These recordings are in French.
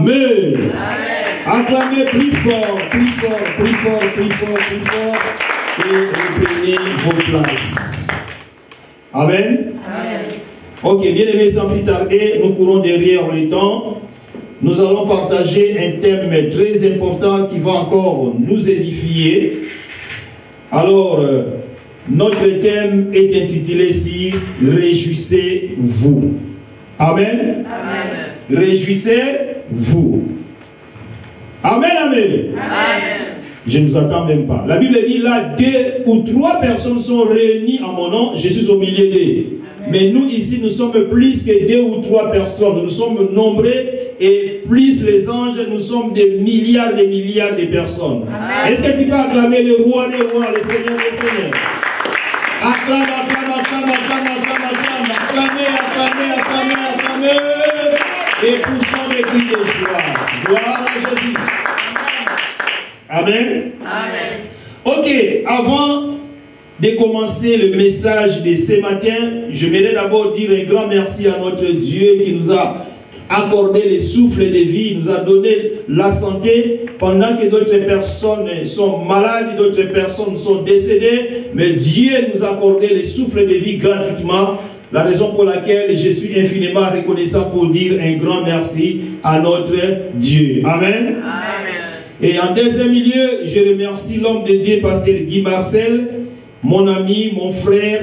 Amen. Acclamez plus fort, plus fort, plus fort, plus fort, plus fort. Et reprenez vos places. Amen. Amen. Ok, bien aimés, sans plus tarder, nous courons derrière le temps. Nous allons partager un thème très important qui va encore nous édifier. Alors, notre thème est intitulé ici « Réjouissez-vous ». Amen. Amen. Réjouissez-vous. Amen, amen. Amen. Je ne vous attends même pas. La Bible dit là, 2 ou 3 personnes sont réunies en mon nom, je suis au milieu d'eux. Mais nous ici, nous sommes plus que 2 ou 3 personnes. Nous sommes nombreux et plus les anges, nous sommes des milliards de personnes. Est-ce que tu peux acclamer le roi des rois, le Seigneur des seigneurs? Acclame, acclame, acclame, acclame, acclame, acclame, acclamez, acclamez, acclamez, acclamez. Et poussons les cris de joie. Gloire à Jésus. Amen. Amen. Ok, avant de commencer le message de ce matin, j'aimerais d'abord dire un grand merci à notre Dieu qui nous a accordé le souffle de vie, nous a donné la santé pendant que d'autres personnes sont malades, d'autres personnes sont décédées, mais Dieu nous a accordé le souffle de vie gratuitement. La raison pour laquelle je suis infiniment reconnaissant pour dire un grand merci à notre Dieu. Amen. Amen. Et en deuxième lieu, je remercie l'homme de Dieu, pasteur Guy Marcel, mon ami, mon frère,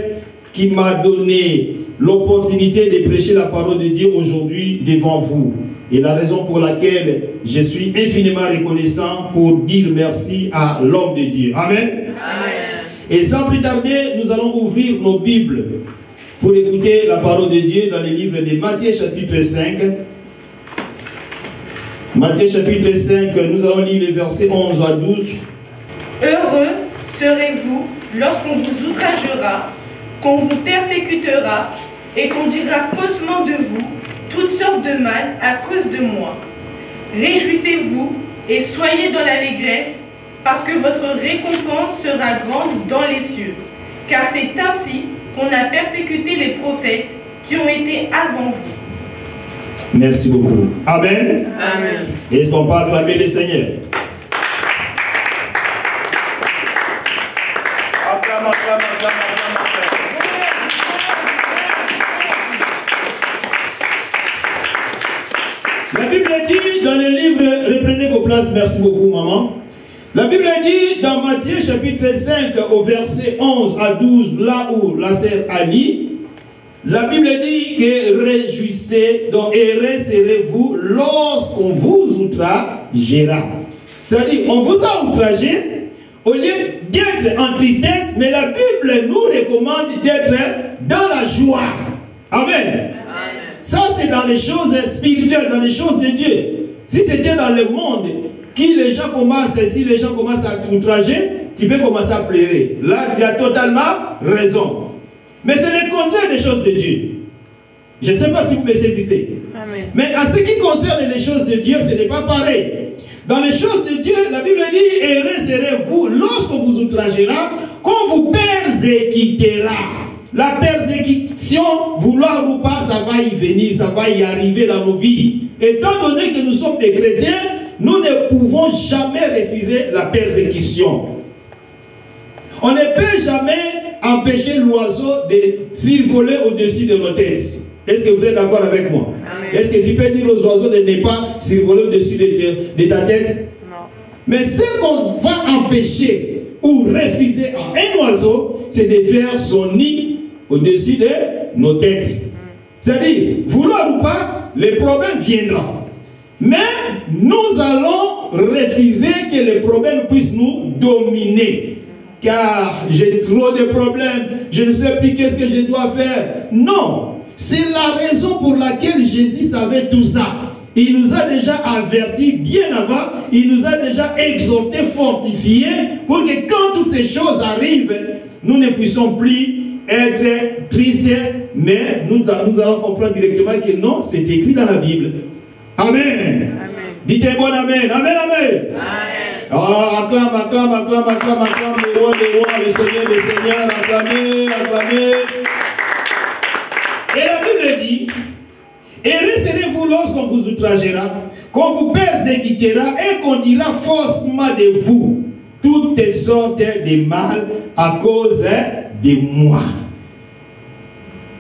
qui m'a donné l'opportunité de prêcher la parole de Dieu aujourd'hui devant vous. Et la raison pour laquelle je suis infiniment reconnaissant pour dire merci à l'homme de Dieu. Amen. Amen. Et sans plus tarder, nous allons ouvrir nos Bibles pour écouter la parole de Dieu dans le livre de Matthieu chapitre 5. Matthieu chapitre 5, nous allons lire les versets 11 à 12. Heureux serez-vous lorsqu'on vous outragera, qu'on vous persécutera et qu'on dira faussement de vous toutes sortes de mal à cause de moi. Réjouissez-vous et soyez dans l'allégresse, parce que votre récompense sera grande dans les cieux. Car c'est ainsi qu'on a persécuté les prophètes qui ont été avant vous. Merci beaucoup. Amen. Amen. Est-ce qu'on peut acclamer le Seigneur? Acclame, acclame, acclame, acclame, acclame. La Bible dit dans le livre, reprenez vos places, merci beaucoup maman. La Bible dit dans Matthieu chapitre 5 au verset 11 à 12, là où la sœur a dit, la Bible dit que réjouissez, donc heureux serez-vous lorsqu'on vous outragera. C'est-à-dire, on vous a outragé, au lieu d'être en tristesse, mais la Bible nous recommande d'être dans la joie. Amen. Amen. Ça, c'est dans les choses spirituelles, dans les choses de Dieu. Si c'était dans le monde, si les gens commencent à t'outrager, tu peux commencer à pleurer. Là, tu as totalement raison. Mais c'est le contraire des choses de Dieu. Je ne sais pas si vous me saisissez. Amen. Mais à ce qui concerne les choses de Dieu, ce n'est pas pareil. Dans les choses de Dieu, la Bible dit, heureux serez-vous lorsqu'on vous outragera, qu'on vous persécutera. La persécution, vouloir ou pas, ça va y venir, ça va y arriver dans nos vies. Étant donné que nous sommes des chrétiens, nous ne pouvons jamais refuser la persécution. On ne peut jamais empêcher l'oiseau de survoler au-dessus de nos têtes. Est-ce que vous êtes d'accord avec moi? Est-ce que tu peux dire aux oiseaux de ne pas survoler au-dessus de ta tête? Non. Mais ce qu'on va empêcher ou refuser à un oiseau, c'est de faire son nid au-dessus de nos têtes. C'est-à-dire, vouloir ou pas, le problème viendra. Mais nous allons refuser que le problème puisse nous dominer. Car j'ai trop de problèmes, je ne sais plus qu'est-ce que je dois faire. Non, c'est la raison pour laquelle Jésus savait tout ça. Il nous a déjà avertis bien avant, il nous a déjà exhortés, fortifiés, pour que quand toutes ces choses arrivent, nous ne puissions plus être tristes, mais nous allons comprendre directement que non, c'est écrit dans la Bible. Amen. Amen. Dites un bon amen. Amen, amen. Amen. Ah, acclame, acclame, acclame, acclame, acclame, le roi des rois, le Seigneur des seigneurs, acclamez, acclamez. Et la Bible dit, et resterez-vous lorsqu'on vous outragera, qu'on vous persécutera et qu'on dira faussement de vous toutes sortes de mal à cause de moi.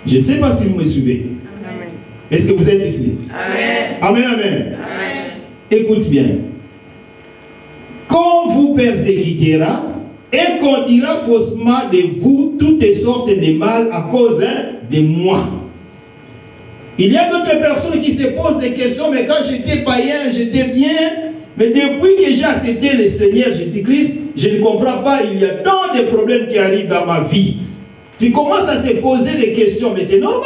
Je ne sais pas si vous me suivez. Est-ce que vous êtes ici? Amen. Amen, amen. Amen. Écoute bien. Qu'on vous persécutera et qu'on dira faussement de vous toutes sortes de mal à cause de moi. Il y a d'autres personnes qui se posent des questions, mais quand j'étais païen, j'étais bien, mais depuis que j'ai accepté le Seigneur Jésus-Christ, je ne comprends pas, il y a tant de problèmes qui arrivent dans ma vie. Tu commences à se poser des questions, mais c'est normal.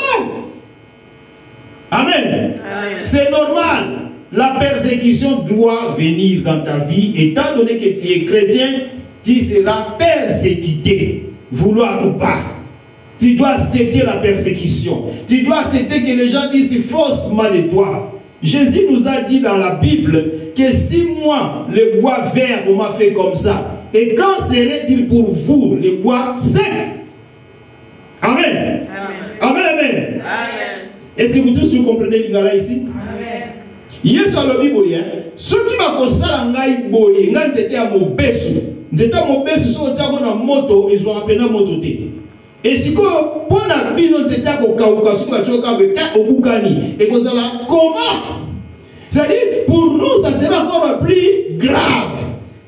Amen. Amen. C'est normal. La persécution doit venir dans ta vie. Étant donné que tu es chrétien, tu seras persécuté, vouloir ou pas. Tu dois accepter la persécution. Tu dois accepter que les gens disent faussement de toi. Jésus nous a dit dans la Bible que si moi, le bois vert, on m'a fait comme ça, et quand serait-il pour vous le bois sec? Amen. Amen. Amen. Amen. Amen. Est-ce que vous tous vous comprenez l'ingala ici? Amen. Yesu alobi boye, ceux qui va kosala ngai boye, ngai nzete ya mobesu. Nzete ya mobesu so tia ko na moto, ils ont appelé moto te. Et si ko pona bino nzete ya ko kauka suka choka beta obukani, et kozala comment? C'est-à-dire pour nous ça sera encore plus grave.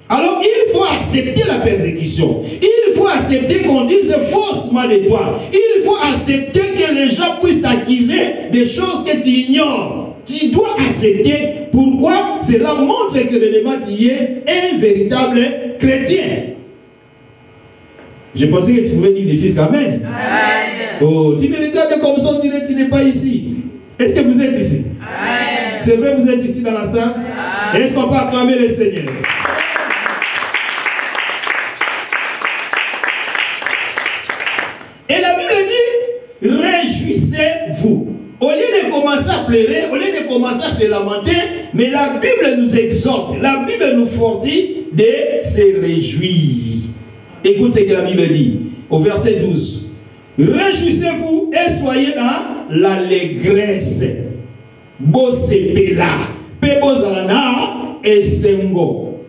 Alors il faut accepter la persécution. Il faut accepter qu'on dise faussement de toi. Il faut accepter que les gens puissent t'accuser des choses que tu ignores. Tu dois accepter. Pourquoi? Cela montre que réellement tu es un véritable chrétien. Je pensais que tu pouvais dire des fils Amen. Amen. Oh, tu me regardes comme ça, on dirait que tu n'es pas ici. Est-ce que vous êtes ici? C'est vrai, vous êtes ici dans la salle? Est-ce qu'on peut acclamer le Seigneur? Et la Bible dit, réjouissez-vous. Au lieu de commencer à pleurer, au lieu de commencer à se lamenter, mais la Bible nous exhorte, la Bible nous fortifie de se réjouir. Écoute ce que la Bible dit, au verset 12. Réjouissez-vous et soyez dans l'allégresse. Bosepela, pebozalana et sengo.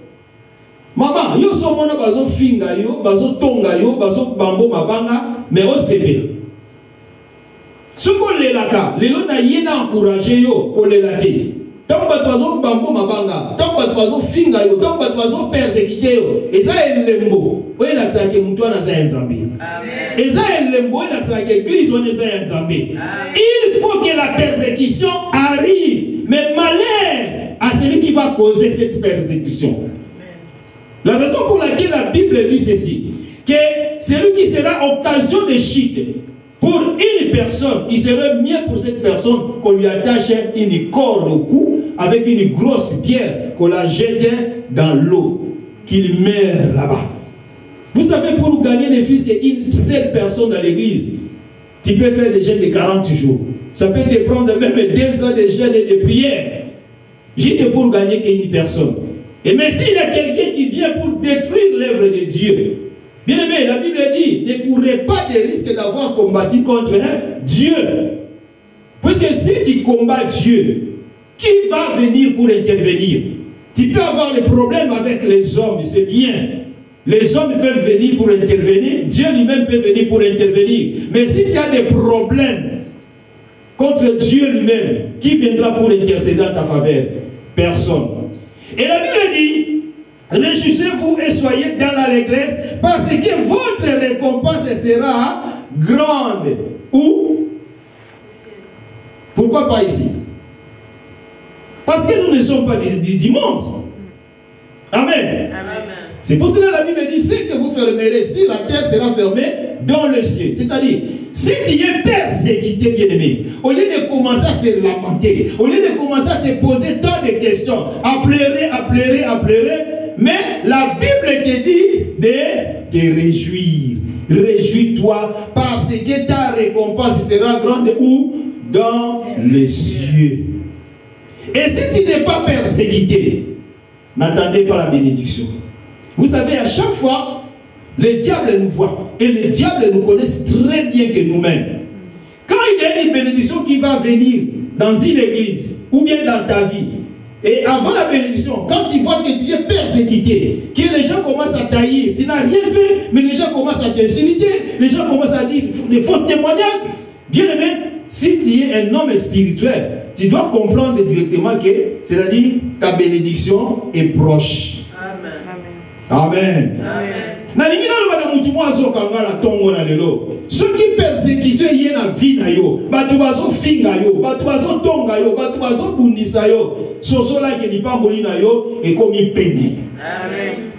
Maman, yo so mona bazo finga yo, bazo tonga yo, bazo bambo mabanga, mais o sepela. Ce qu'on lelaka, lelo na yena encourager yo, kolelate. Tant bat bazo bambo mabanga, tant bat bazo finga yo, tant bat bazo persécuter yo. Et ça est lembo. Oye la tsake mtu ana za nzambe. Amen. Et ça est lembo, la tsake église on est za nzambe. Il faut que la persécution arrive. Mais malheur à celui qui va causer cette persécution. La raison pour laquelle la Bible dit ceci, que celui qui sera occasion de chute pour une personne, il serait mieux pour cette personne qu'on lui attache une corde au cou avec une grosse pierre, qu'on la jette dans l'eau, qu'il meurt là-bas. Vous savez, pour gagner les fils d'une seule personne dans l'église, tu peux faire des jeûnes de 40 jours. Ça peut te prendre même 2 ans de jeûne et de prière, juste pour gagner qu'une personne. Et mais s'il y a quelqu'un qui vient pour détruire l'œuvre de Dieu, bien aimé, la Bible dit, ne courez pas de risque d'avoir combattu contre Dieu. Puisque si tu combats Dieu, qui va venir pour intervenir? Tu peux avoir des problèmes avec les hommes, c'est bien. Les hommes peuvent venir pour intervenir, Dieu lui-même peut venir pour intervenir. Mais si tu as des problèmes contre Dieu lui-même, qui viendra pour intercéder en ta faveur? Personne. Et la Bible dit, réjouissez-vous et soyez dans l'allégresse, parce que votre récompense sera grande. Où? Pourquoi pas ici? Parce que nous ne sommes pas du monde. Amen. Amen. C'est pour cela que la Bible dit, ce que vous fermerez ici, la terre sera fermée dans le ciel. C'est-à-dire, si tu es persécuté, bien-aimé, au lieu de commencer à se lamenter, au lieu de commencer à se poser tant de questions, à pleurer, mais la Bible te dit de te réjouir. Réjouis-toi parce que ta récompense sera grande où? Dans les cieux. Et si tu n'es pas persécuté, n'attendez pas la bénédiction. Vous savez, à chaque fois, le diable nous voit. Et le diable nous connaît très bien que nous-mêmes. Quand il y a une bénédiction qui va venir dans une église, ou bien dans ta vie, Et avant la bénédiction, quand tu vois que tu es persécuté, que les gens commencent à taillir, tu n'as rien fait, mais les gens commencent à t'insulter, les gens commencent à dire des fausses témoignages. Bien aimé, si tu es un homme spirituel, tu dois comprendre directement que, c'est-à-dire, ta bénédiction est proche. Amen. Amen. Ce qui persécution est la vie na yo, batubazo finga yo, batubazo tonga yo, batubazo bundisa yo, soso la ke lipamboli na yo et comme peine. Amen.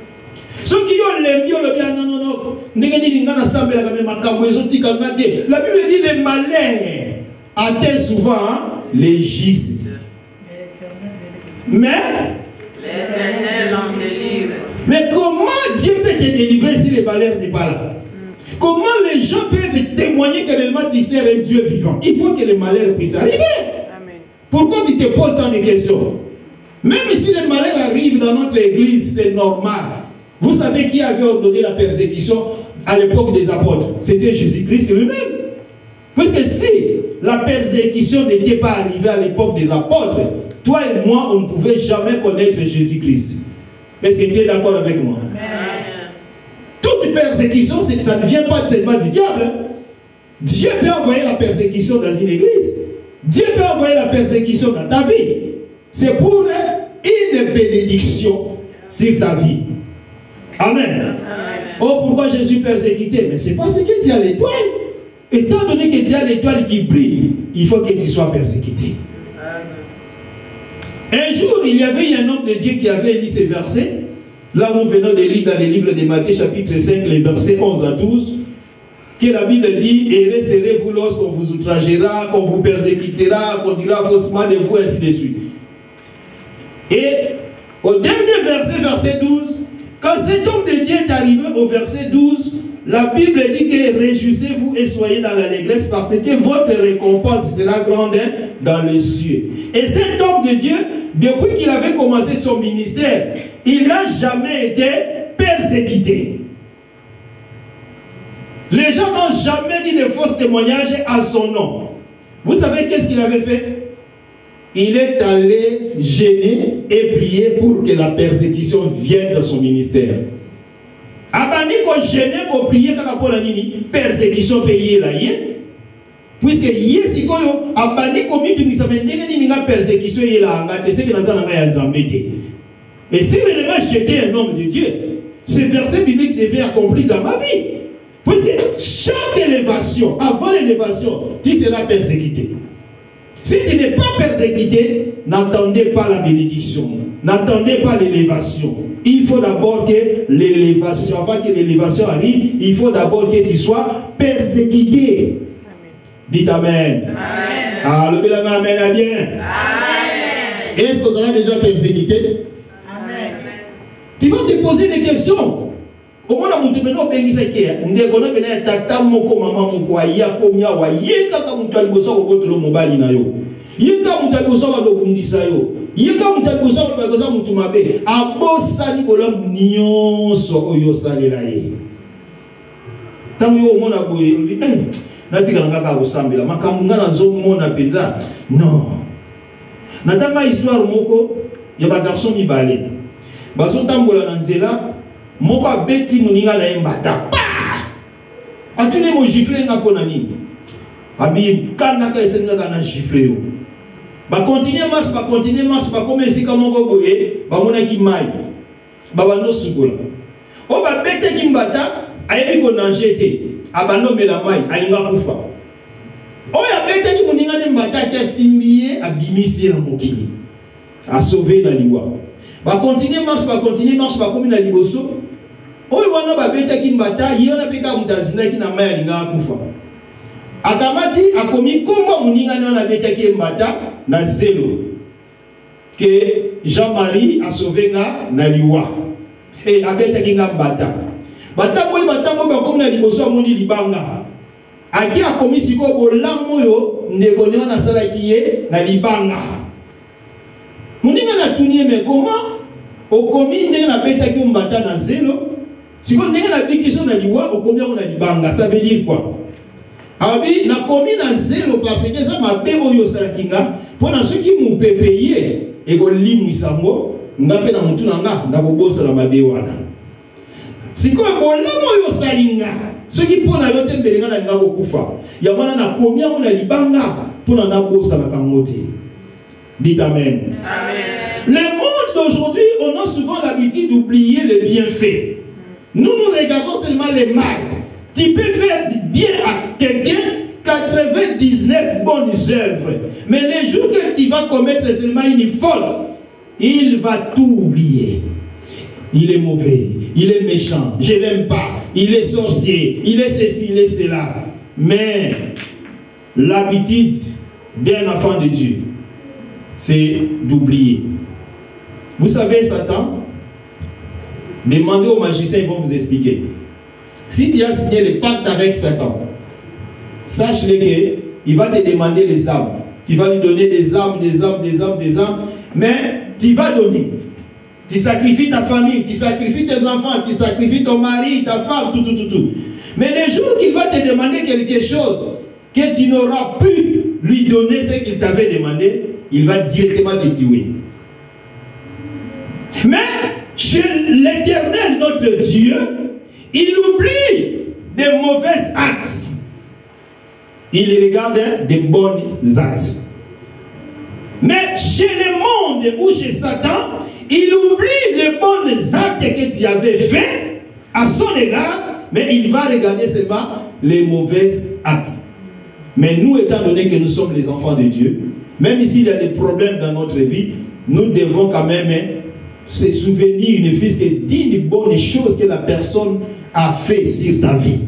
Ce qui yo lembi le bien non non non, ndenge ni ngana sambela ka makambo ezotika ngate. La Bible dit les malheurs atteignent souvent les justes. Mais l'Éternel en délivre. Mais comment Dieu peut te délivrer si les malheurs n'est pas là? Comment les gens peuvent témoigner que réellement tu sers un Dieu vivant? Il faut que les malheurs puissent arriver. Amen. Pourquoi tu te poses tant de questions? Même si les malheurs arrivent dans notre église, c'est normal. Vous savez qui avait ordonné la persécution à l'époque des apôtres? C'était Jésus-Christ lui-même. Puisque si la persécution n'était pas arrivée à l'époque des apôtres, toi et moi, on ne pouvait jamais connaître Jésus-Christ. Est-ce que tu es d'accord avec moi? Amen. Toute persécution, ça ne vient pas seulement du diable. Dieu peut envoyer la persécution dans une église. Dieu peut envoyer la persécution dans ta vie. C'est pour une bénédiction sur ta vie. Amen. Amen. Oh, pourquoi je suis persécuté? Mais c'est parce que tu as l'étoile. Étant donné que tu as l'étoile qui brille, il faut que tu sois persécuté. Un jour, il y avait un homme de Dieu qui avait dit ces versets. Là, nous venons de lire dans les livres de Matthieu, chapitre 5, les versets 11 à 12, que la Bible dit, « Heureux serez-vous lorsqu'on vous outragera, qu'on vous persécutera, qu'on dira faussement de vous, ainsi de suite. » Et au dernier verset, verset 12, quand cet homme de Dieu est arrivé au verset 12, la Bible dit que « Réjouissez-vous et soyez dans l'allégresse parce que votre récompense sera grande dans les cieux. » Et cet homme de Dieu, depuis qu'il avait commencé son ministère, il n'a jamais été persécuté. Les gens n'ont jamais dit de fausses témoignages à son nom. Vous savez qu'est-ce qu'il avait fait? Il est allé gêner et prier pour que la persécution vienne dans son ministère. Abani ko gêner ko prier kaka pour la nini persécution payée là yé. Puisque yesi koyo abani ko mitu misame ndenge nini nga persécution yé là ngate c'est que nazana nga ya nzambete. Et si réellement j'étais un homme de Dieu, ce verset biblique devait accomplir dans ma vie. Puisque chaque élévation, avant l'élévation, tu seras persécuté. Si tu n'es pas persécuté, n'attendez pas la bénédiction. N'attendez pas l'élévation. Il faut d'abord que l'élévation, avant que l'élévation arrive, il faut d'abord que tu sois persécuté. Amen. Dites Amen. Amen. Ah, le bel Amen à bien. Amen. Est-ce que vous avez déjà persécuté? Amen. Tu vas te poser des questions. Au moins, on te met au pays, c'est que on déconne, on est tata, moko, maman, moko, ya, komia, wa, yeka, comme tu as le bossa au côté de l'omobali na yo. Yeka, on t'a le bossa au bundisa yo. Yeka, on t'a le bossa au bagosa, on te mabe. Abosa, Nicolas, nyon, so, yo, salé la ye. Tant yo, mon aboye, nati kalanga kosambela makambo na zo mona penza non natanga histoire moko ya ba garçon mibale bazo tambola na nzela moko abeti muninga na embata atune mo gifle nga pona nini abi kana ka esenga na gifle yo ba continuer marche ba komesi ka moko boye ba mona ki mai ba bano sukola o ba bete ki mbata ayebi ko nanger te abano melamai alinga kufa oya bete ki muninga ne mbata ki asimbiye abimisi na mokili a sauver na liwa ba continuer marche ba komi na liboso oyo wana ba bete ki mbata yona peka mutazina ki na mai alinga kufa akamati akomi kombo muninga na bete ki mbata na zelo que Jean-Marie a sauvé na liwa et abete ki mbata batambo bakomi na liboso amoni libanga aki akomi siko bolamu oyo ndeko nyo na salaki ye na libanga muninga na tunie me koma okomi ndenge na betaki mbata na zelo siko ndenge na bikiso na liwa okomi na libanga. Ça veut dire quoi? Na komi na zelo parce que ça mabe oyo salaki nga pona soki mu pepeye et que l'immisango, n'a pas dans tout nanga, n'a pas bossé la mabéwana. C'est quoi bon là moi yo salinga. Ce qui pour na yote mbelenga na ngabo kufa. Ya mwana na combien on a libanga pour na bossa la kangote. Dites amen. Amen. Le monde d'aujourd'hui, on a souvent l'habitude d'oublier les bienfaits. Nous regardons seulement les mal. Tu peux faire du bien à quelqu'un, 99 bonnes œuvres. Mais les jours que tu vas commettre seulement une faute, il va tout oublier. Il est mauvais, il est méchant, je ne l'aime pas, il est sorcier, il est ceci, il est cela. Mais l'habitude d'un enfant de Dieu, c'est d'oublier. Vous savez, Satan, demandez aux magiciens, ils vont vous expliquer. Si tu as signé le pacte avec Satan, sache-le qu'il va te demander les âmes. Tu vas lui donner des âmes, des âmes, des âmes, des âmes, mais tu vas donner. Tu sacrifies ta famille, tu sacrifies tes enfants, tu sacrifies ton mari, ta femme, tout. Mais les jours qu'il va te demander quelque chose que tu n'auras pu lui donner ce qu'il t'avait demandé, il va directement te tuer. Mais chez l'Éternel, notre Dieu, il oublie des mauvais actes. Il regarde des bons actes. Mais chez le monde ou chez Satan, il oublie les bons actes que tu avais faits à son égard, mais il va regarder seulement les mauvais actes. Mais nous, étant donné que nous sommes les enfants de Dieu, même s'il y a des problèmes dans notre vie, nous devons quand même se souvenir, ne fût-ce que d'une bonne chose que la personne a fait sur ta vie.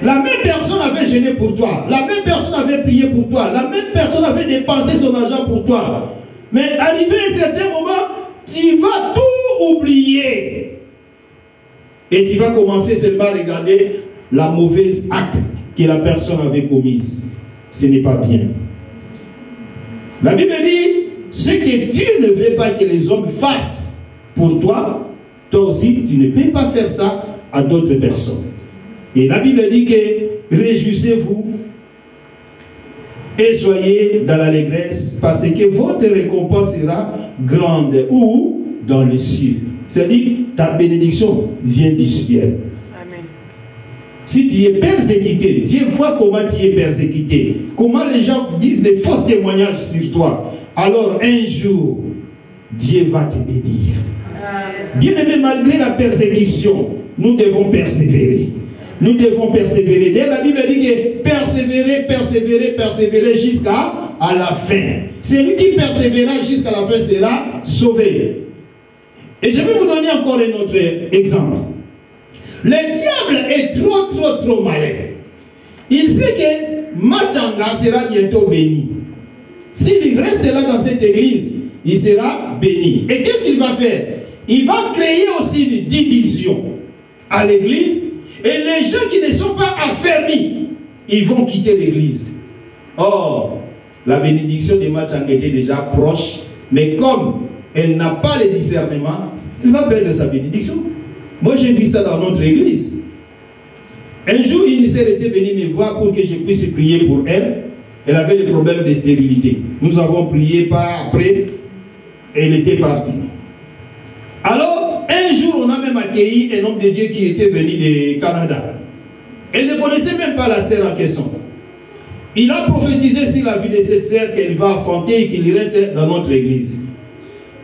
La même personne avait gêné pour toi, la même personne avait prié pour toi, la même personne avait dépensé son argent pour toi. Mais arrivé à un certain moment, tu vas tout oublier. Et tu vas commencer seulement à regarder la mauvaise acte que la personne avait commise. Ce n'est pas bien. La Bible dit, ce que Dieu ne veut pas que les hommes fassent pour toi, toi aussi, tu ne peux pas faire ça à d'autres personnes. Et la Bible dit que réjouissez-vous et soyez dans l'allégresse parce que votre récompense sera grande. Où? Dans le ciel. C'est-à-dire, ta bénédiction vient du ciel. Amen. Si tu es persécuté, Dieu voit comment tu es persécuté. Comment les gens disent des faux témoignages sur toi. Alors un jour, Dieu va te bénir. Bien-aimé, malgré la persécution, nous devons persévérer. Nous devons persévérer. D'ailleurs, la Bible dit que persévérer, persévérer, persévérer jusqu'à la fin. Celui qui persévérera jusqu'à la fin sera sauvé. Et je vais vous donner encore un autre exemple. Le diable est trop malin. Il sait que Machanga sera bientôt béni. S'il reste là dans cette église, il sera béni. Et qu'est-ce qu'il va faire? Il va créer aussi une division à l'église. Et les gens qui ne sont pas affermis, ils vont quitter l'église. Or, la bénédiction de Machanga était déjà proche. Mais comme elle n'a pas le discernement, elle va perdre sa bénédiction. Moi, j'ai vu ça dans notre église. Un jour, une sœur était venue me voir pour que je puisse prier pour elle. Elle avait des problèmes de stérilité. Nous avons prié, pas après, elle était partie. Alors, un jour, on a même accueilli un homme de Dieu qui était venu du Canada. Elle ne connaissait même pas la sœur en question. Il a prophétisé sur la vie de cette sœur qu'elle va affronter et qu'il reste dans notre église.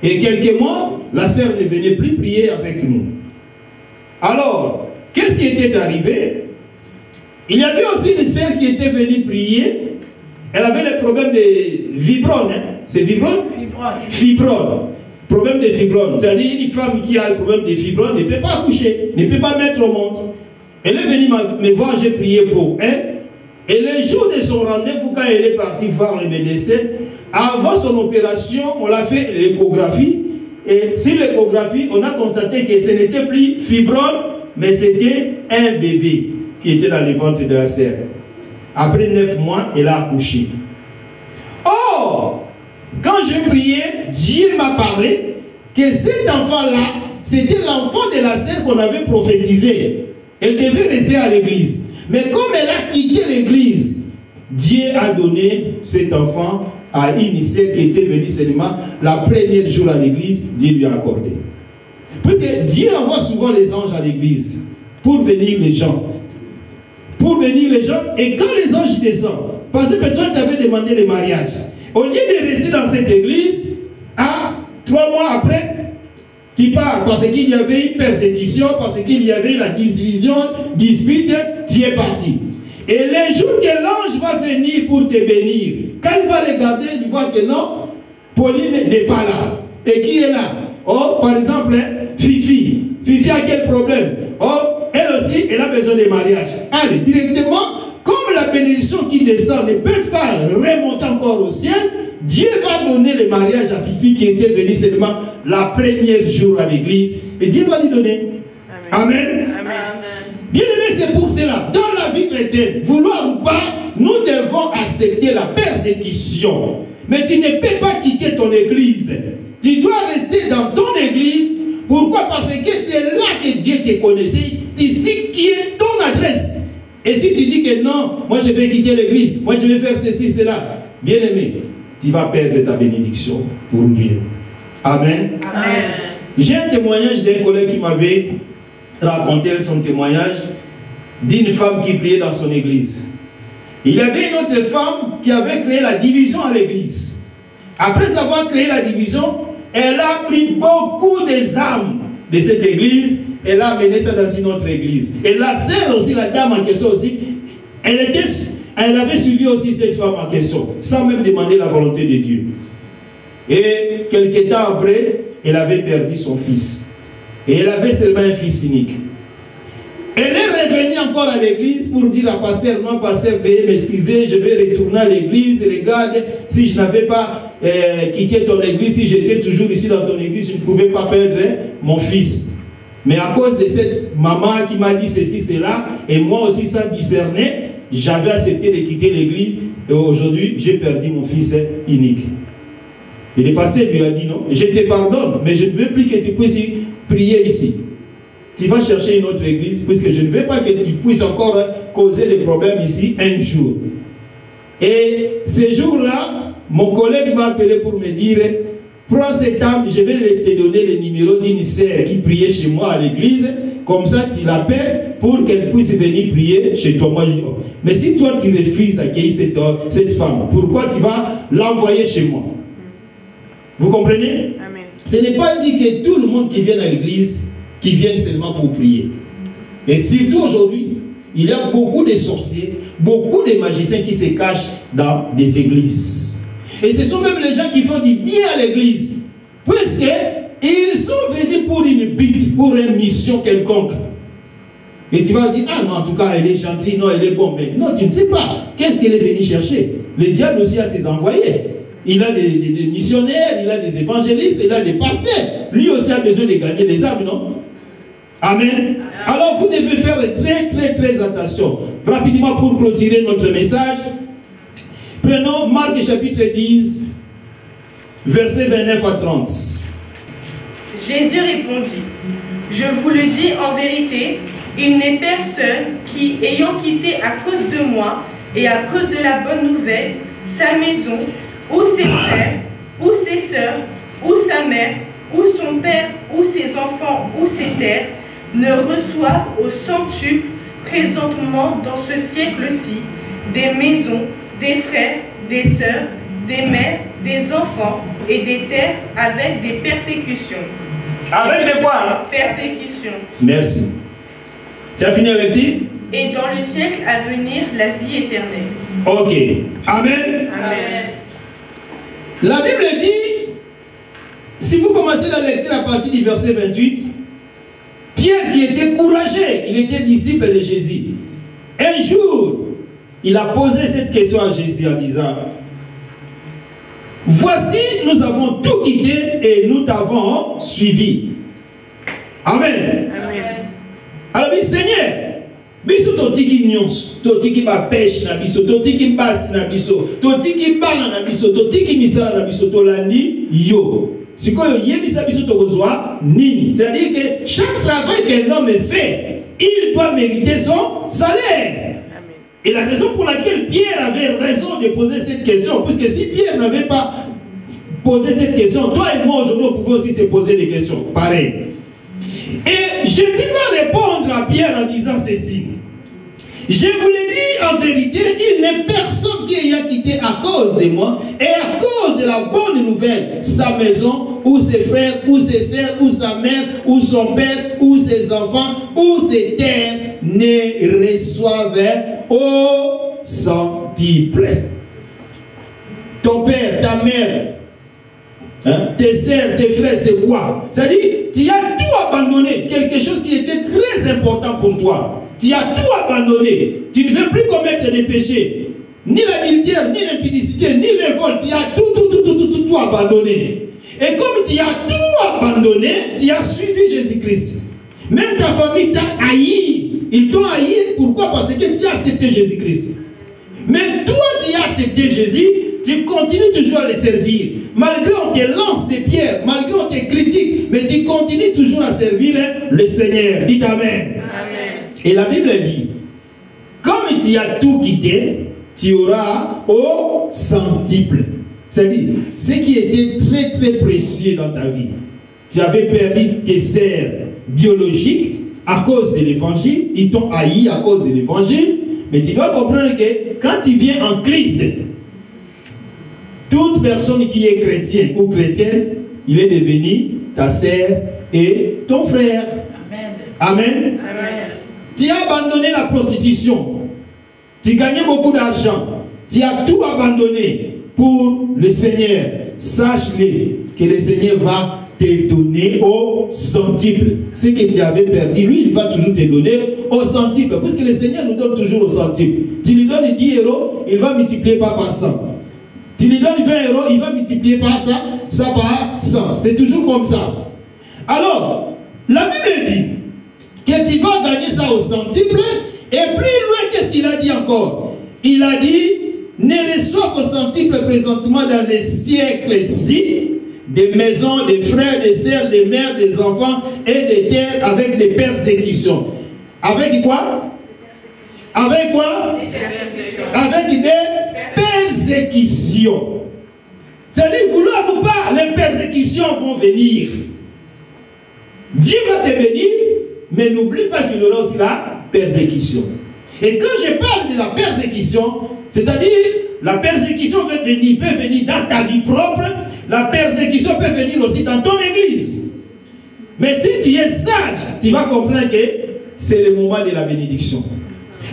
Et quelques mois, la sœur ne venait plus prier avec nous. Alors, qu'est-ce qui était arrivé? Il y avait aussi une sœur qui était venue prier. Elle avait le problème de fibrome. Hein? C'est fibrome? Fibrome. Problème de fibrome. C'est-à-dire une femme qui a le problème de fibrome ne peut pas accoucher, ne peut pas mettre au monde. Elle est venue me voir, j'ai prié pour elle. Et le jour de son rendez-vous, quand elle est partie voir le médecin, avant son opération, on l'a fait l'échographie. Et sur l'échographie, on a constaté que ce n'était plus fibrome, mais c'était un bébé qui était dans le ventre de la sœur. Après 9 mois, elle a accouché. Or, quand j'ai prié, Dieu m'a parlé que cet enfant-là, c'était l'enfant de la sœur qu'on avait prophétisé. Elle devait rester à l'église. Mais comme elle a quitté l'église, Dieu a donné cet enfant à une sœur qui était venue seulement la première jour à l'église, Dieu lui a accordé. Puisque Dieu envoie souvent les anges à l'église pour bénir les gens. Pour bénir les gens, et quand les anges descendent, parce que toi tu avais demandé le mariage, au lieu de rester dans cette église, 3 mois après, tu pars parce qu'il y avait une persécution, parce qu'il y avait la division, dispute, tu es parti. Et le jour que l'ange va venir pour te bénir, quand il va regarder, il voit que non, Pauline n'est pas là. Et qui est là? Oh, par exemple, Fifi. Fifi a quel problème? Oh, elle aussi, elle a besoin de mariage. Allez, directement, comme la bénédiction qui descend ne peut pas remonter encore au ciel, Dieu va donner le mariage à Fifi qui était venue seulement la première jour à l'église. Et Dieu va lui donner. Amen. Amen. Bien aimé, c'est pour cela, dans la vie chrétienne, vouloir ou pas, nous devons accepter la persécution. Mais tu ne peux pas quitter ton église. Tu dois rester dans ton église. Pourquoi? Parce que c'est là que Dieu te connaissait. Tu sais qui est ton adresse. Et si tu dis que non, moi je vais quitter l'église, moi je vais faire ceci, cela, bien aimé, tu vas perdre ta bénédiction pour rien. Amen. Amen. J'ai un témoignage d'un collègue qui m'avait raconté son témoignage d'une femme qui priait dans son église. Il y avait une autre femme qui avait créé la division à l'église. Après avoir créé la division, elle a pris beaucoup des âmes de cette église, elle a amené ça dans une autre église. Et la sœur aussi, la dame en question aussi, elle avait suivi aussi cette femme en question, sans même demander la volonté de Dieu. Et quelques temps après, elle avait perdu son fils. Et elle avait seulement un fils unique. Elle est revenue encore à l'église pour dire à pasteur, non pasteur, veuillez m'excuser, je vais retourner à l'église, regarde, si je n'avais pas quitté ton église, si j'étais toujours ici dans ton église, je ne pouvais pas perdre mon fils. Mais à cause de cette maman qui m'a dit ceci, cela, et moi aussi sans discerner, j'avais accepté de quitter l'église, et aujourd'hui, j'ai perdu mon fils unique. Et le pasteur lui a dit non, je te pardonne, mais je ne veux plus que tu puisses prier ici. Tu vas chercher une autre église, puisque je ne veux pas que tu puisses encore causer des problèmes ici un jour. Et ce jour-là, mon collègue m'a appelé pour me dire, prends cette âme, je vais te donner le numéro d'une sœur qui priait chez moi à l'église, comme ça tu l'appelles pour qu'elle puisse venir prier chez toi. Moi je dis, oh. Mais si toi tu refuses d'accueillir cette femme, pourquoi tu vas l'envoyer chez moi? Vous comprenez? Amen. Ce n'est pas dit que tout le monde qui vient à l'église, qui viennent seulement pour prier. Et surtout aujourd'hui, il y a beaucoup de sorciers, beaucoup de magiciens qui se cachent dans des églises. Et ce sont même les gens qui font du bien à l'église. Puisqu'ils sont venus pour une but, pour une mission quelconque. Et tu vas dire, ah non, en tout cas, elle est gentille, non, elle est bonne. Mais non, tu ne sais pas. Qu'est-ce qu'elle est venue chercher? Le diable aussi a ses envoyés. Il a des missionnaires, il a des évangélistes, il a des pasteurs. Lui aussi a besoin de gagner des âmes, non? Amen. Alors vous devez faire très attention. Rapidement pour clôturer notre message. Prenons Marc chapitre 10, versets 29 à 30. Jésus répondit, je vous le dis en vérité, il n'est personne qui, ayant quitté à cause de moi et à cause de la bonne nouvelle, sa maison, ou ses frères, ou ses sœurs, ou sa mère, ou son père, ou ses enfants, ou ses terres, ne reçoivent au centuple présentement dans ce siècle-ci des maisons, des frères, des sœurs, des mères, des enfants et des terres avec des persécutions. Avec des quoi? Persécutions. Merci. Tu as fini avec qui? Et dans le siècle à venir, la vie éternelle. Ok. Amen. Amen. La Bible dit, si vous commencez la lecture à partir du verset 28, Pierre qui était courageux, il était disciple de Jésus. Un jour, il a posé cette question à Jésus en disant, voici, nous avons tout quitté et nous t'avons suivi. Amen. Amen. Alors, oui, Seigneur, biso totiki nyonso, totiki ba pêche na biso, totiki basse na biso, totiki bana na biso, totiki misala na biso, tolandi yo. Sikoyo yebisa biso tokozwa nini. C'est-à-dire que chaque travail qu'un homme fait, il doit mériter son salaire. Et la raison pour laquelle Pierre avait raison de poser cette question, puisque si Pierre n'avait pas posé cette question, toi et moi aujourd'hui on pouvait aussi se poser des questions. Pareil. Et Jésus va répondre à Pierre en disant ceci. Je vous l'ai dit en vérité, il n'est personne qui ait quitté à cause de moi et à cause de la bonne nouvelle, sa maison, ou ses frères, ou ses sœurs, ou sa mère, ou son père, ou ses enfants, ou ses terres, ne reçoivent au centuple. Ton père, ta mère, hein, tes sœurs, tes frères, c'est quoi? C'est-à-dire, tu as tout abandonné, quelque chose qui était très important pour toi. Tu as tout abandonné. Tu ne veux plus commettre des péchés. Ni l'adultère, ni l'impudicité, ni les vols. Tu as tout abandonné. Et comme tu as tout abandonné, tu as suivi Jésus-Christ. Même ta famille t'a haï. Ils t'ont haï. Pourquoi? Parce que tu as accepté Jésus-Christ. Mais toi, tu as accepté Jésus, tu continues toujours à le servir. Malgré on te lance des pierres, malgré on te critique, mais tu continues toujours à servir le Seigneur. Dites Amen. Et la Bible dit, comme tu as tout quitté, tu auras au centuple. C'est-à-dire, ce qui était très très précieux dans ta vie. Tu avais perdu tes sœurs biologiques à cause de l'évangile, ils t'ont haï à cause de l'évangile, mais tu dois comprendre que quand tu viens en Christ, toute personne qui est chrétienne ou chrétienne, il est devenu ta sœur et ton frère. Amen. Amen. Tu as abandonné la prostitution. Tu gagnais beaucoup d'argent. Tu as tout abandonné pour le Seigneur. Sache-le que le Seigneur va te donner au centuple. Ce que tu avais perdu, lui, il va toujours te donner au centuple. Puisque le Seigneur nous donne toujours au centuple. Tu lui donnes 10 euros, il va multiplier par 100. Tu lui donnes 20 euros, il va multiplier par ça par 100. C'est toujours comme ça. Alors, la Bible dit que tu vas gagner ça au centuple, et plus loin, qu'est-ce qu'il a dit encore? Il a dit, ne reçois qu'au centuple présentement dans les siècles-ci, des maisons, des frères, des sœurs, des mères, des enfants et des terres avec des persécutions. Avec quoi? Avec quoi? Avec des persécutions. C'est-à-dire, vouloir ou pas, les persécutions vont venir. Dieu va te bénir, mais n'oublie pas qu'il y aura aussi la persécution. Et quand je parle de la persécution, c'est-à-dire la persécution peut venir dans ta vie propre, la persécution peut venir aussi dans ton église. Mais si tu es sage, tu vas comprendre que c'est le moment de la bénédiction.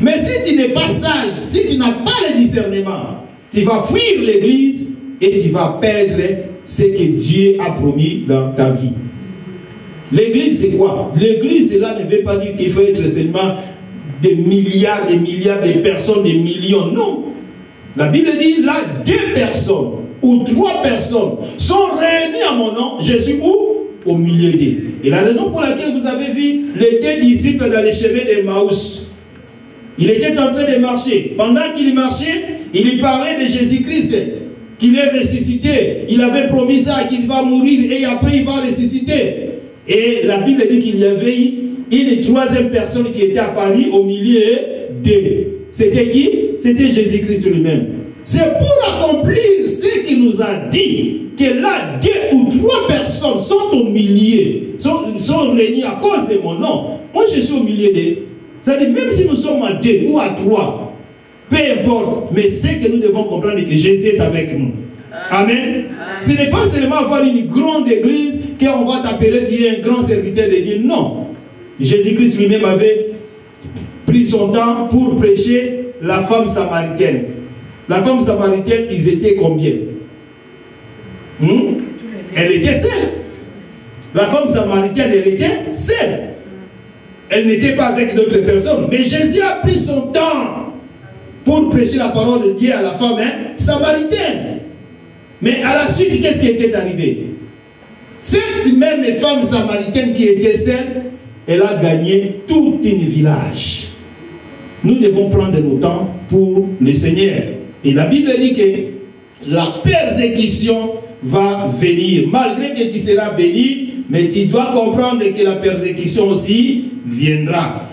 Mais si tu n'es pas sage, si tu n'as pas le discernement, tu vas fuir l'église et tu vas perdre ce que Dieu a promis dans ta vie. L'église, c'est quoi? L'église, cela ne veut pas dire qu'il faut être seulement des milliards de personnes, des millions. Non. La Bible dit, là, 2 personnes ou 3 personnes sont réunies à mon nom. Je suis où? Au milieu d'eux. Et la raison pour laquelle vous avez vu les 2 disciples dans les chemins d'Emmaüs, il était en train de marcher. Pendant qu'il marchait, il lui parlait de Jésus-Christ, qu'il est ressuscité. Il avait promis ça, qu'il va mourir et après il va ressusciter. Et la Bible dit qu'il y avait une 3e personne qui était apparue au milieu d'eux. C'était qui? C'était Jésus-Christ lui-même. C'est pour accomplir ce qu'il nous a dit, que là, 2 ou 3 personnes sont au milieu, sont réunies à cause de mon nom. Moi, je suis au milieu d'eux. C'est-à-dire, même si nous sommes à 2 ou à 3, peu importe, mais c'est que nous devons comprendre que Jésus est avec nous. Amen. Ce n'est pas seulement avoir une grande église qu'on va t'appeler, tu es un grand serviteur de Dieu. Non. Jésus-Christ lui-même avait pris son temps pour prêcher la femme samaritaine. La femme samaritaine, ils étaient combien? Elle était seule. La femme samaritaine, elle était seule. Elle n'était pas avec d'autres personnes. Mais Jésus a pris son temps pour prêcher la parole de Dieu à la femme samaritaine. Mais à la suite, qu'est-ce qui était arrivé? Cette même femme samaritaine qui était seule, elle a gagné tout un village. Nous devons prendre nos temps pour le Seigneur. Et la Bible dit que la persécution va venir. Malgré que tu seras béni, mais tu dois comprendre que la persécution aussi viendra.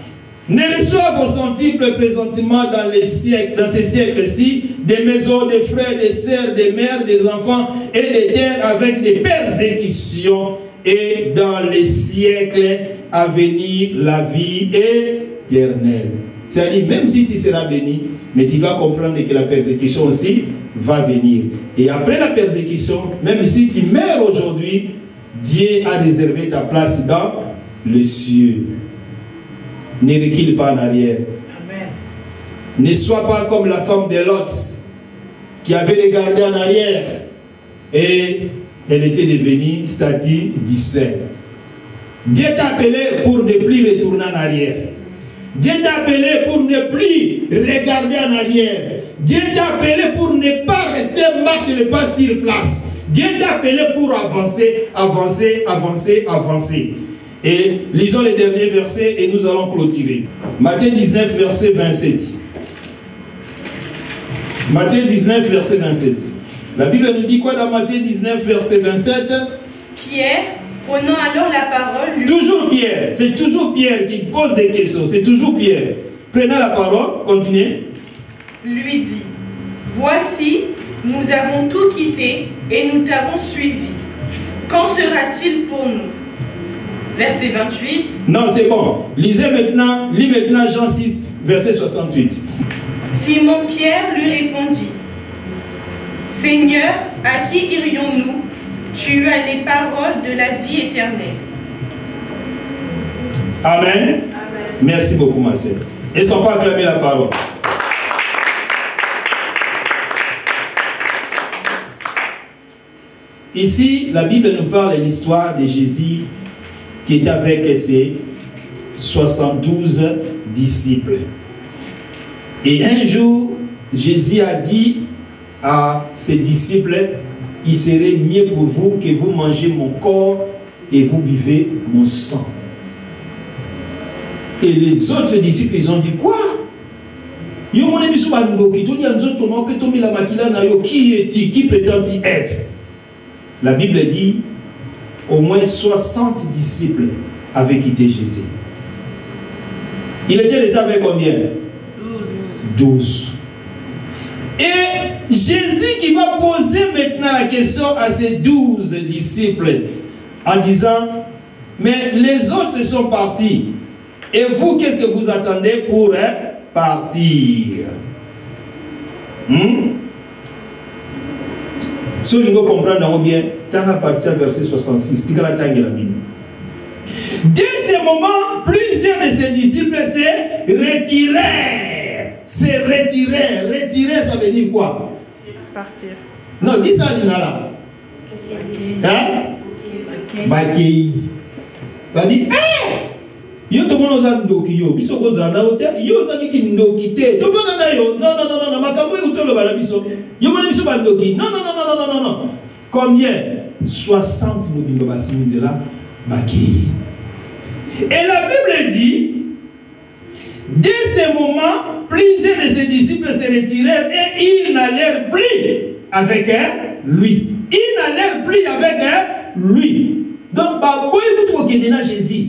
ne reçoivent au centuple présentement dans ces siècles-ci des maisons, des frères, des sœurs, des mères, des enfants et des terres avec des persécutions, et dans les siècles à venir la vie éternelle. C'est-à-dire, même si tu seras béni, mais tu vas comprendre que la persécution aussi va venir. Et après la persécution, même si tu meurs aujourd'hui, Dieu a réservé ta place dans les cieux. Ne recule pas en arrière. Amen. Ne sois pas comme la femme de Lot qui avait regardé en arrière et elle était devenue statue du saint. Dieu t'a appelé pour ne plus retourner en arrière. Dieu t'a appelé pour ne plus regarder en arrière. Dieu t'a appelé pour ne pas rester marcher le pas sur place. Dieu t'a appelé pour avancer, avancer, avancer, avancer. Et lisons les derniers versets et nous allons clôturer. Matthieu 19, verset 27. Matthieu 19, verset 27. La Bible nous dit quoi dans Matthieu 19, verset 27? Pierre, prenant alors la parole... Toujours Pierre. C'est toujours Pierre qui pose des questions. C'est toujours Pierre. Prenant la parole, continuez. Lui dit, voici, nous avons tout quitté et nous t'avons suivi. Qu'en sera-t-il pour nous? Verset 28. Non, c'est bon. Lis maintenant Jean 6, verset 68. Simon-Pierre lui répondit, Seigneur, à qui irions-nous? Tu as les paroles de la vie éternelle. Amen. Amen. Merci beaucoup, ma sœur. Est-ce qu'on peut acclamer la parole? Ici, la Bible nous parle de l'histoire de Jésus qui est avec ses 72 disciples. Et un jour, Jésus a dit à ses disciples, il serait mieux pour vous que vous mangez mon corps et vous buvez mon sang. Et les autres disciples, ils ont dit quoi? Qui es-tu? Qui prétends-tu être? La Bible dit, au moins 60 disciples avaient quitté Jésus. Il était déjà avec combien? 12. Et Jésus qui va poser maintenant la question à ses 12 disciples en disant, mais les autres sont partis. Et vous, qu'est-ce que vous attendez pour partir? Si vous comprenez bien, tant à partir verset 66, dès ce moment, plusieurs de ses disciples se retirèrent. Se retirèrent. Retirer, ça veut dire quoi? Partir. Non, dis ça, Lingala. Hein? Bakei. Va dire, yo to mono za ndoki yo biso ko za na hotel yo za ki ndoki te to vana na yo non makambo yo tsolo bala biso yo mona biso ba ndoki non combien 60 mobimba basimizela baki. Et la Bible dit, dès ce moment, plusieurs de ses disciples se retirèrent et ils n'allèrent plus avec lui. Ils n'allèrent plus avec lui. Donc, Jésus.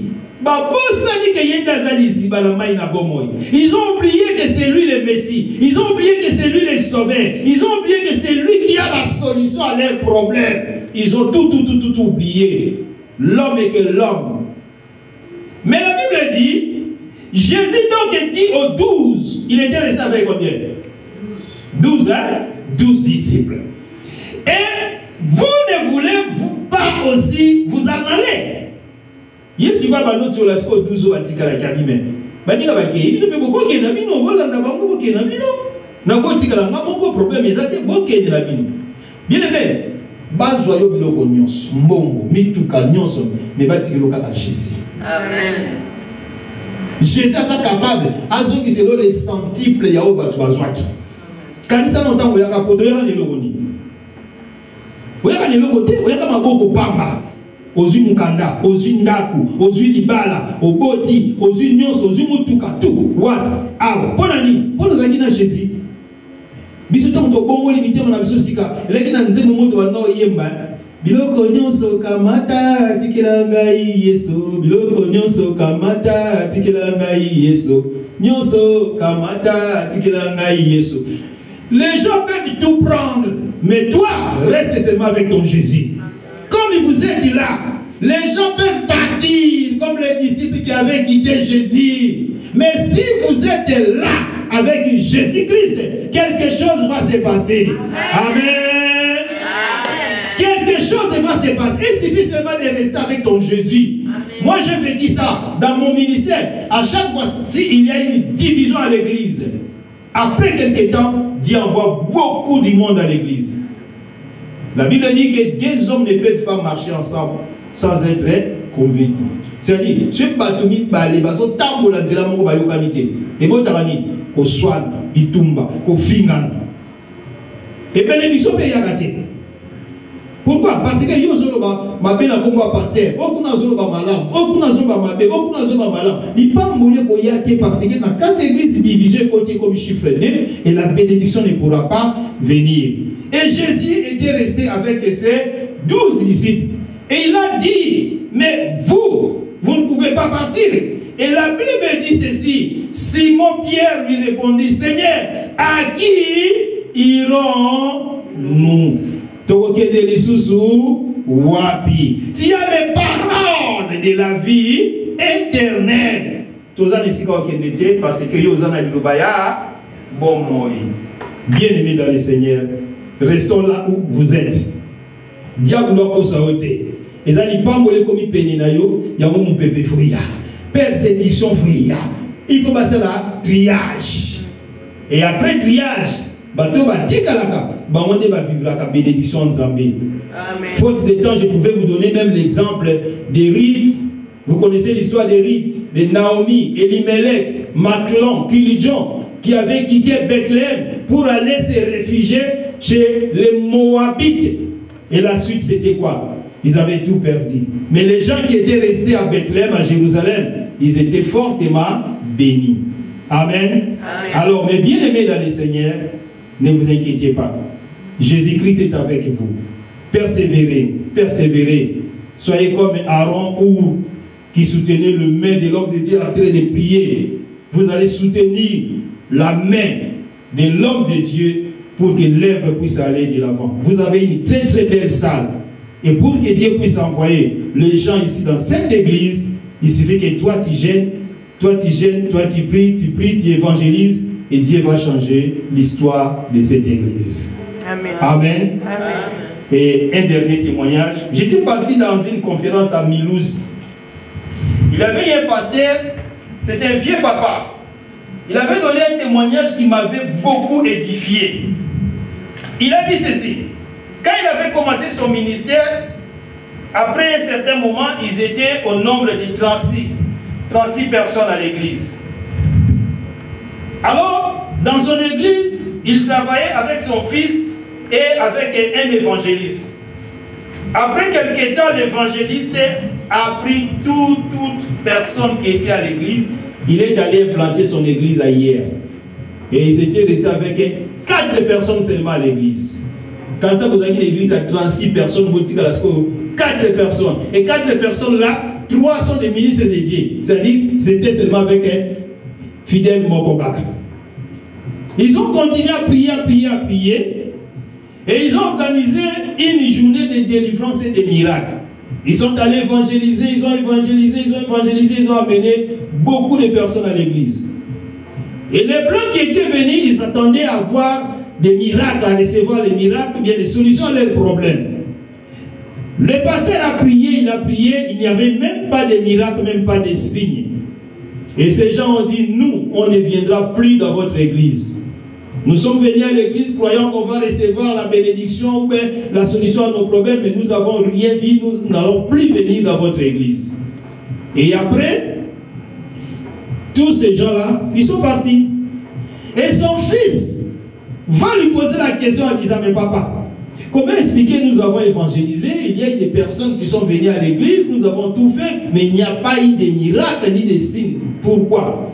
Ils ont oublié que c'est lui le Messie. Ils ont oublié que c'est lui le Sauveur. Ils ont oublié que c'est lui qui a la solution à leurs problèmes. Ils ont tout oublié. L'homme est que l'homme. Mais la Bible dit, Jésus donc dit aux 12, il était resté avec combien? 12, hein? 12 disciples. Et vous ne voulez-vous pas aussi vous en aller? Yesu va nous sur la score 12 ans tika la kabime. Badika bakei, il ne peut pas qu'il y ait n'abino, voilà n'abamo qu'il y ait n'abino. N'ako tika la n'abamo problème, mais ça te boque de n'abino. Bien aimé, bazoyo biloko nyonso, mbongo, mituka nyonso, mais batikelo kaka Jésus. Amen. Jésus est capable, à ceux qui seront les centiples Yaoba Tuazwaki. Kanisa n'entend où yaka poto yaka nelogoni. Où yaka nelogote, où yaka maboko pamba. Ozu mukanda, ozu ndaku, ozu libala, oboti, ozu nyonso, ozu mutuka tout. What? Ah, bonani, bon nous a Jésus. Biso tanto bongo limité mon abiso sika, leki na nzembo moto wa no yemba. Biloko nyonso kamata tikela ngai Yesu. Biloko nyonso kamata tikela ngai Yesu. Nyonso kamata tikela ngai Yesu. Les gens peuvent tout prendre, mais toi, reste seulement avec ton Jésus. Comme vous êtes là, les gens peuvent partir comme les disciples qui avaient quitté Jésus. Mais si vous êtes là avec Jésus-Christ, quelque chose va se passer. Amen. Quelque chose va se passer. Il suffit seulement de rester avec ton Jésus. Amen. Moi, j'ai vécu ça dans mon ministère. À chaque fois, s'il y a une division à l'église, après quelques temps, Dieu envoie beaucoup du monde à l'église. La Bible dit que deux hommes ne peuvent pas marcher ensemble sans être convaincus. C'est-à-dire, je ne sais pas tout le monde, les bateaux, tant que l'on a mon bayokamité. Et bon, tarani, qu'on soigne, bitumba, qu'on fingane. Et bénédiction, il y a gâté. Pourquoi? Parce que yo zoloba mabena komba pasteur, okuna zoloba malam, okuna zoloba mabe, okuna zoloba malam. Il pas mourir ko yake parce que dans quatre églises divisées côté comme chiffre 2 et la bénédiction ne pourra pas venir. Et Jésus était resté avec ses 12 disciples et il a dit, mais vous ne pouvez pas partir. Et la Bible dit ceci, Simon-Pierre lui répondit, Seigneur, à qui irons-nous? Tu as les paroles de la vie éternelle. Parce que bien aimé dans le Seigneur, restons là où vous êtes. Diable doit sauter. Et ça n'est pas molé comme il pénit na yo, il y a mon bébé fouilla. Persécution fouilla. Il faut passer là, triage. Et après triage, bateau va tikalaka. On va vivre la bénédiction de Zambie. Faute de temps, je pouvais vous donner même l'exemple des Ruth. Vous connaissez l'histoire des Ruth, de Naomi, Elimelech, Maclon, Kilijon, qui avaient quitté Bethléem pour aller se réfugier chez les Moabites. Et la suite, c'était quoi? Ils avaient tout perdu. Mais les gens qui étaient restés à Bethléem, à Jérusalem, ils étaient fortement bénis. Amen. Amen. Alors, mes bien-aimés dans le Seigneur, ne vous inquiétez pas. Jésus-Christ est avec vous. Persévérez, persévérez. Soyez comme Aaron ou qui soutenait le main de l'homme de Dieu en train de prier. Vous allez soutenir la main de l'homme de Dieu pour que l'œuvre puisse aller de l'avant. Vous avez une très très belle salle. Et pour que Dieu puisse envoyer les gens ici dans cette église, il suffit que toi tu gênes, toi tu pries, tu évangélises et Dieu va changer l'histoire de cette église. Amen. Amen. Amen. Et un dernier témoignage. J'étais parti dans une conférence à Milouz. Il avait un pasteur, c'était un vieux papa. Il avait donné un témoignage qui m'avait beaucoup édifié. Il a dit ceci. Quand il avait commencé son ministère, après un certain moment, ils étaient au nombre de 36 personnes à l'église. Alors, dans son église, il travaillait avec son fils et avec un évangéliste. Après quelque temps, l'évangéliste a pris toute personne qui était à l'église. Il est allé implanter son église ailleurs. Et ils étaient restés avec 4 personnes seulement à l'église. Quand ça, vous avez une église à 36 personnes, 4 personnes. Et 4 personnes là, 3 sont des ministres de Dieu. C'est-à-dire, c'était seulement avec un fidèle Mokobak. Ils ont continué à prier. Et ils ont organisé une journée de délivrance et de miracles. Ils sont allés évangéliser, ils ont amené beaucoup de personnes à l'église. Et les blancs qui étaient venus, ils attendaient à voir des miracles, à recevoir les miracles, bien des solutions à leurs problèmes. Le pasteur a prié, il n'y avait même pas de miracles, même pas de signes. Et ces gens ont dit, nous, on ne viendra plus dans votre église. Nous sommes venus à l'église croyant qu'on va recevoir la bénédiction ou la solution à nos problèmes, mais nous n'avons rien vu, nous n'allons plus venir dans votre église. Et après, tous ces gens-là, ils sont partis. Et son fils va lui poser la question en disant, mais papa, comment expliquer nous avons évangélisé, il y a eu des personnes qui sont venues à l'église, nous avons tout fait, mais il n'y a pas eu de miracles ni de signes. Pourquoi?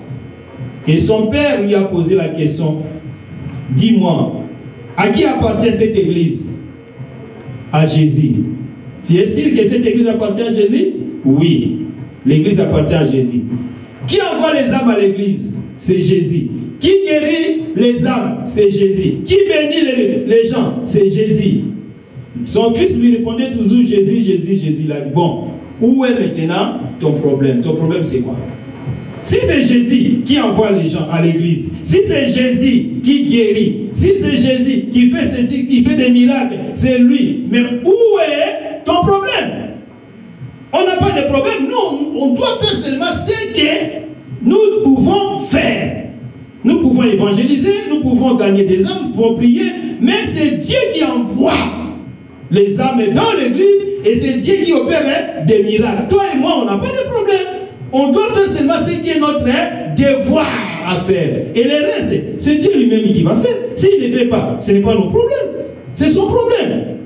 Et son père lui a posé la question, dis-moi, à qui appartient cette église? À Jésus. Tu es sûr que cette église appartient à Jésus? Oui, l'église appartient à Jésus. Qui envoie les âmes à l'église? C'est Jésus. Qui guérit les âmes? C'est Jésus. Qui bénit les gens? C'est Jésus. Son fils lui répondait toujours Jésus, Jésus, Jésus. Il a dit, bon, où est maintenant ton problème? Ton problème c'est quoi? Si c'est Jésus qui envoie les gens à l'église, si c'est Jésus qui guérit, si c'est Jésus qui fait ceci, qui fait des miracles, c'est lui. Mais où est ton problème? On n'a pas de problème. Nous, on doit faire seulement ce que nous pouvons faire. Nous pouvons évangéliser, nous pouvons gagner des âmes, nous pouvons prier, mais c'est Dieu qui envoie les âmes dans l'église et c'est Dieu qui opère des miracles. Toi et moi, on n'a pas de problème. On doit faire seulement ce qui est notre devoir à faire. Et le reste, c'est Dieu lui-même qui va faire. S'il ne fait pas, ce n'est pas nos problèmes. C'est son problème.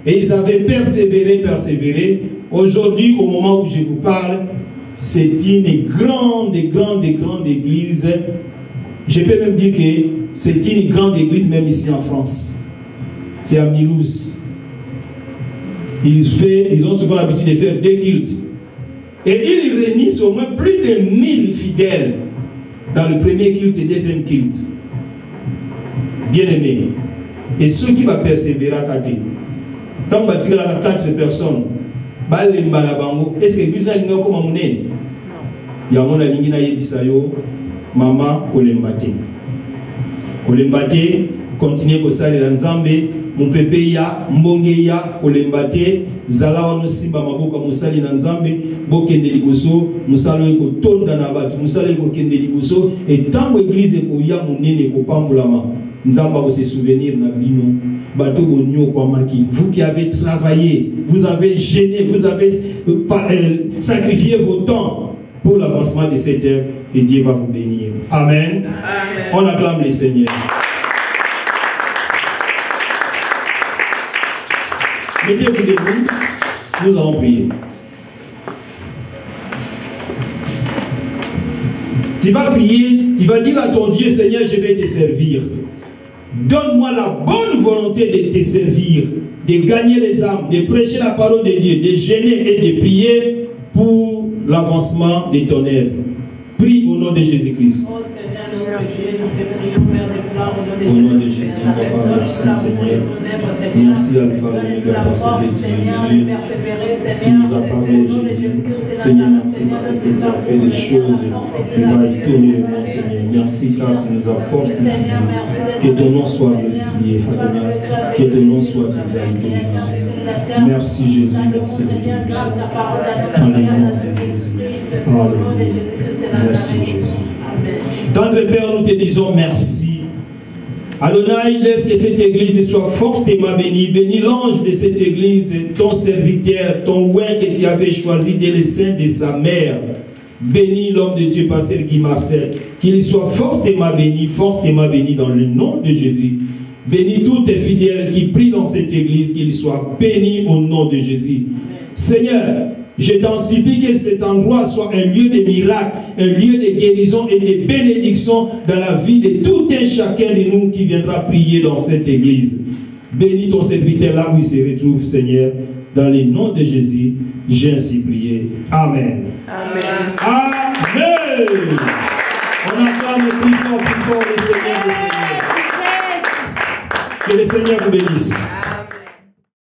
Et ils avaient persévéré, persévéré. Aujourd'hui, au moment où je vous parle, c'est une grande église. Je peux même dire que c'est une grande église même ici en France. C'est à Mulhouse. Ils ont souvent l'habitude de faire 2 cultes. Et ils réunissent au moins plus de 1000 fidèles dans le premier culte et deuxième culte. Bien aimé. Et ceux qui vont persévérer à côté. Tant que tu as 4 personnes, est-ce que l'église a une comme un il y a un lingina yebisayo, Mama Kolembate. Kolembate, continue à saler dans Nzambe, mon pépé ya, mbonge ya, Kolembate, Zala wano simba maboka musali na Nzambe, bokende liboso, musalo eko tonda na batu, musalo eko kende liboso, et tango église eko ya munene ko pambulama, Nzamba ko se souvenir na bino, bato bonyo kwa maki. Vous qui avez travaillé, vous avez gêné, vous avez sacrifié vos temps pour l'avancement de cette œuvre, et Dieu va vous bénir. Amen. Amen. On acclame le Seigneur. Mettez-vous debout, nous allons prier. Tu vas prier, tu vas dire à ton Dieu, Seigneur, je vais te servir. Donne-moi la bonne volonté de te servir, de gagner les âmes, de prêcher la parole de Dieu, de jeûner et de prier pour l'avancement de ton œuvre. Prie au nom de Jésus-Christ. Au nom de Jésus, Papa, merci Seigneur. Merci Alpha, l'Oméga, parce que tu es Dieu. Tu nous as parlé, Jésus. Seigneur, merci parce que tu as fait des choses qui vont tourner le monde, Seigneur. Merci car tu nous as fortifiés. Que ton nom soit glorifié, Adonai. Que ton nom soit exalté, Jésus. Merci Jésus, merci de ton puissant. Dans le nom de Jésus. Alléluia. Merci Jésus. Tendre Père, nous te disons merci. Adonai, laisse que cette église soit fortement bénie. Bénis l'ange de cette église, ton serviteur, ton oint que tu avais choisi dès le sein de sa mère. Bénis l'homme de Dieu, pasteur Guy Master. Qu'il soit fortement béni dans le nom de Jésus. Bénis tous tes fidèles qui prient dans cette église, qu'ils soient bénis au nom de Jésus. Seigneur, je t'en supplie que cet endroit soit un lieu de miracles, un lieu de guérison et de bénédiction dans la vie de tout un chacun de nous qui viendra prier dans cette église. Bénis ton serviteur là où il se retrouve, Seigneur. Dans le nom de Jésus, j'ai ainsi prié. Amen. Amen. Amen. On acclame plus fort le Seigneur des Seigneurs. Que le Seigneur vous bénisse.